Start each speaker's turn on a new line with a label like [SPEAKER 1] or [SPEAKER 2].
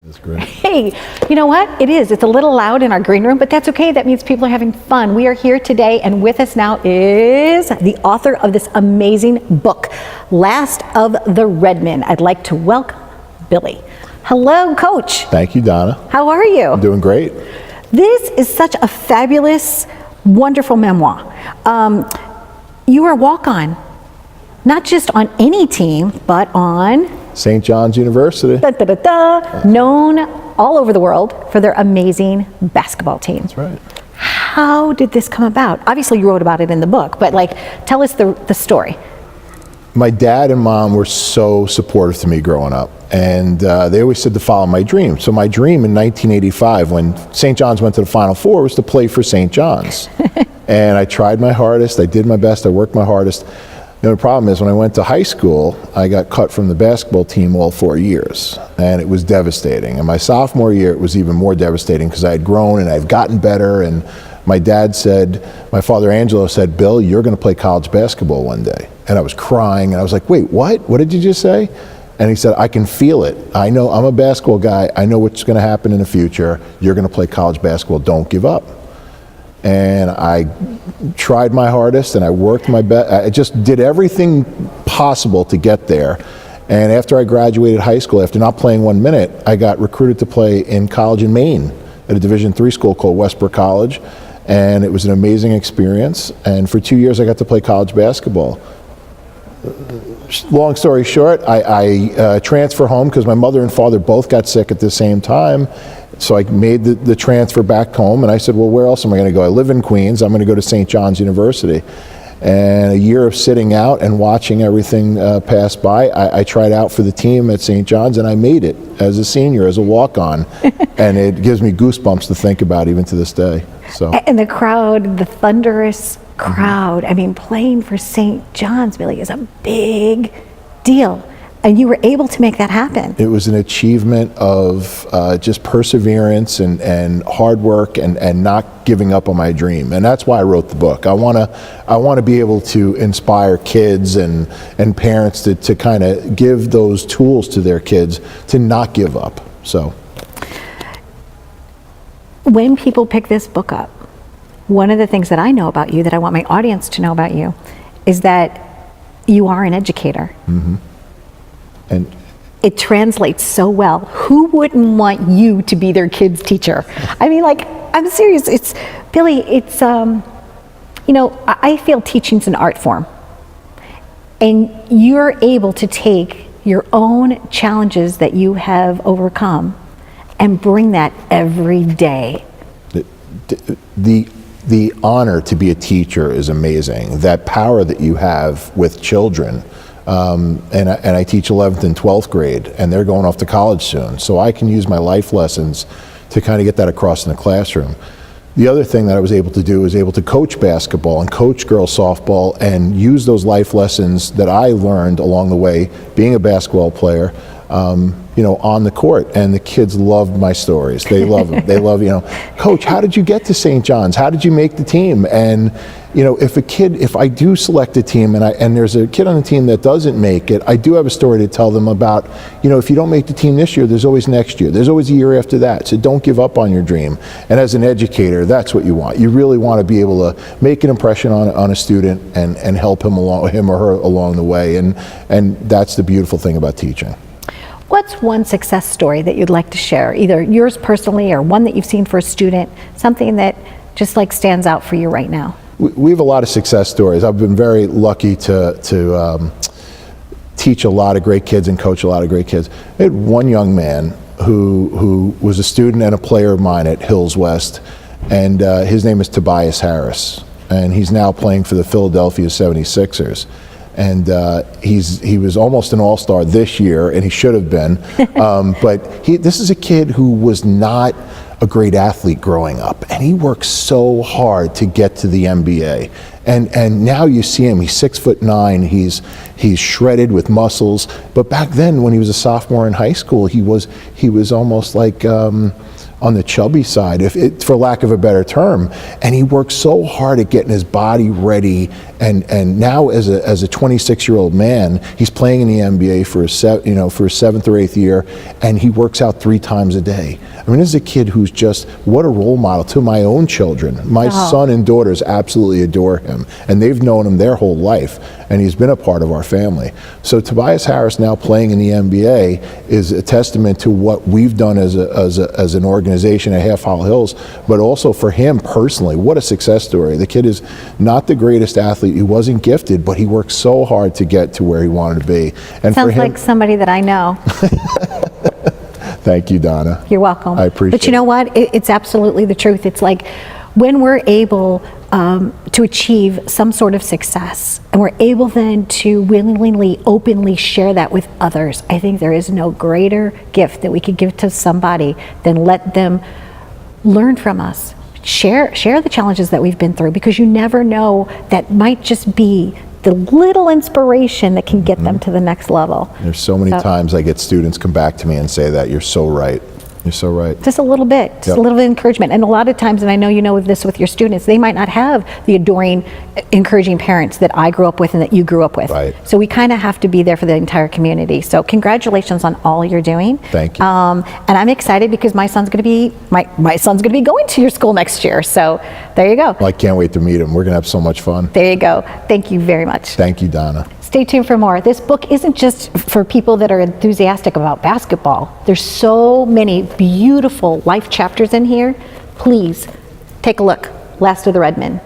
[SPEAKER 1] That's great.
[SPEAKER 2] Hey, you know what? It is. It's a little loud in our green room, but that's okay. That means people are having fun. We are here today, and with us now is the author of this amazing book, Last of the Redman. I'd like to welcome Billy. Hello, Coach.
[SPEAKER 1] Thank you, Donna.
[SPEAKER 2] How are you?
[SPEAKER 1] I'm doing great.
[SPEAKER 2] This is such a fabulous, wonderful memoir. You are a walk-on, not just on any team, but on
[SPEAKER 1] St. John's University.
[SPEAKER 2] Known all over the world for their amazing basketball team.
[SPEAKER 1] That's right.
[SPEAKER 2] How did this come about? Obviously you wrote about it in the book, but tell us the story.
[SPEAKER 1] My dad and mom were so supportive to me growing up, and they always said to follow my dream. So my dream in 1985, when St. John's went to the Final Four, was to play for St. John's. And I tried my hardest, I did my best, I worked my hardest. The only problem is when I went to high school, I got cut from the basketball team all 4 years, and it was devastating. And my sophomore year, it was even more devastating because I had grown and I've gotten better. And my dad said, my father Angelo said, "Bill, you're going to play college basketball one day." And I was crying, and I was like, "Wait, what? What did you just say?" And he said, "I can feel it. I know, I'm a basketball guy. I know what's going to happen in the future. You're going to play college basketball. Don't give up." And I tried my hardest, and I worked my best. I just did everything possible to get there. And after I graduated high school, after not playing 1 minute, I got recruited to play in college in Maine at a Division III school called Westbrook College. And it was an amazing experience. And for 2 years, I got to play college basketball. Long story short, I transferred home because my mother and father both got sick at the same time. So I made the transfer back home, and I said, well, where else am I going to go? I live in Queens. I'm going to go to St. John's University. And a year of sitting out and watching everything pass by, I tried out for the team at St. John's, and I made it as a senior, as a walk-on. And it gives me goosebumps to think about even to this day. So. And
[SPEAKER 2] the crowd, the thunderous crowd, I mean, playing for St. John's, Billy, is a big deal. And you were able to make that happen. It
[SPEAKER 1] was an achievement of just perseverance and hard work and not giving up on my dream. And that's why I wrote the book. I want to be able to inspire kids and parents to kind of give those tools to their kids to not give up. So,
[SPEAKER 2] when people pick this book up, one of the things that I know about you, that I want my audience to know about you, is that you are an educator.
[SPEAKER 1] Mm-hmm. And
[SPEAKER 2] it translates so well. Who wouldn't want you to be their kid's teacher? I mean, I'm serious. It's Billy. It's you know, I feel teaching's an art form, and you're able to take your own challenges that you have overcome and bring that every day.
[SPEAKER 1] The honor to be a teacher is amazing. That power that you have with children. And I teach 11th and 12th grade, and they're going off to college soon. So I can use my life lessons to kind of get that across in the classroom. The other thing that I was able to do is able to coach basketball and coach girls softball and use those life lessons that I learned along the way, being a basketball player, you know, on the court. And the kids loved my stories. They love them. They love, you know, "Coach, how did you get to St. John's? How did you make the team?" And you know, if I do select a team and there's a kid on the team that doesn't make it, I do have a story to tell them about, you know, if you don't make the team this year, there's always next year. There's always a year after that. So don't give up on your dream. And as an educator, that's what you want. You really want to be able to make an impression on a student and help him or her along the way. And that's the beautiful thing about teaching.
[SPEAKER 2] What's one success story that you'd like to share, either yours personally or one that you've seen for a student, something that just stands out for you right now?
[SPEAKER 1] We have a lot of success stories. I've been very lucky to teach a lot of great kids and coach a lot of great kids. I had one young man who was a student and a player of mine at Hills West, and his name is Tobias Harris, and he's now playing for the Philadelphia 76ers. And he was almost an all-star this year, and he should have been. But this is a kid who was not a great athlete growing up, and he worked so hard to get to the NBA. And now you see him, he's 6'9", he's shredded with muscles. But back then, when he was a sophomore in high school, he was almost like on the chubby side, for lack of a better term, and he worked so hard at getting his body ready. And now, as a 26-year-old man, he's playing in the NBA for his 7th or 8th year, and he works out 3 times a day. I mean, this is a kid who's just what a role model to my own children. My son and daughters absolutely adore him, and they've known him their whole life, and he's been a part of our family. So Tobias Harris now playing in the NBA is a testament to what we've done as an organization at Half Hollow Hills, but also for him personally. What a success story. The kid is not the greatest athlete. He wasn't gifted, but he worked so hard to get to where he wanted to be. And
[SPEAKER 2] Sounds
[SPEAKER 1] for him,
[SPEAKER 2] like somebody that I know.
[SPEAKER 1] Thank you, Donna.
[SPEAKER 2] You're welcome.
[SPEAKER 1] I appreciate it.
[SPEAKER 2] But you know what? It's absolutely the truth. It's like when we're able to achieve some sort of success, and we're able then to willingly, openly share that with others, I think there is no greater gift that we could give to somebody than let them learn from us. Share the challenges that we've been through, because you never know, that might just be the little inspiration that can get them to the next level.
[SPEAKER 1] There's so many times I get students come back to me and say that, you're so right. You're so right.
[SPEAKER 2] Just a little bit, a little bit of encouragement. And a lot of times, and I know you know this with your students, they might not have the adoring, encouraging parents that I grew up with and that you grew up with.
[SPEAKER 1] Right.
[SPEAKER 2] So we kind of have to be there for the entire community. So congratulations on all you're doing.
[SPEAKER 1] Thank you.
[SPEAKER 2] And I'm excited because my son's going to be going to your school next year. So there you go.
[SPEAKER 1] Well, I can't wait to meet him. We're going to have so much fun.
[SPEAKER 2] There you go. Thank you very much.
[SPEAKER 1] Thank you, Donna.
[SPEAKER 2] Stay tuned for more. This book isn't just for people that are enthusiastic about basketball. There's so many beautiful life chapters in here. Please take a look. Last of the Redman.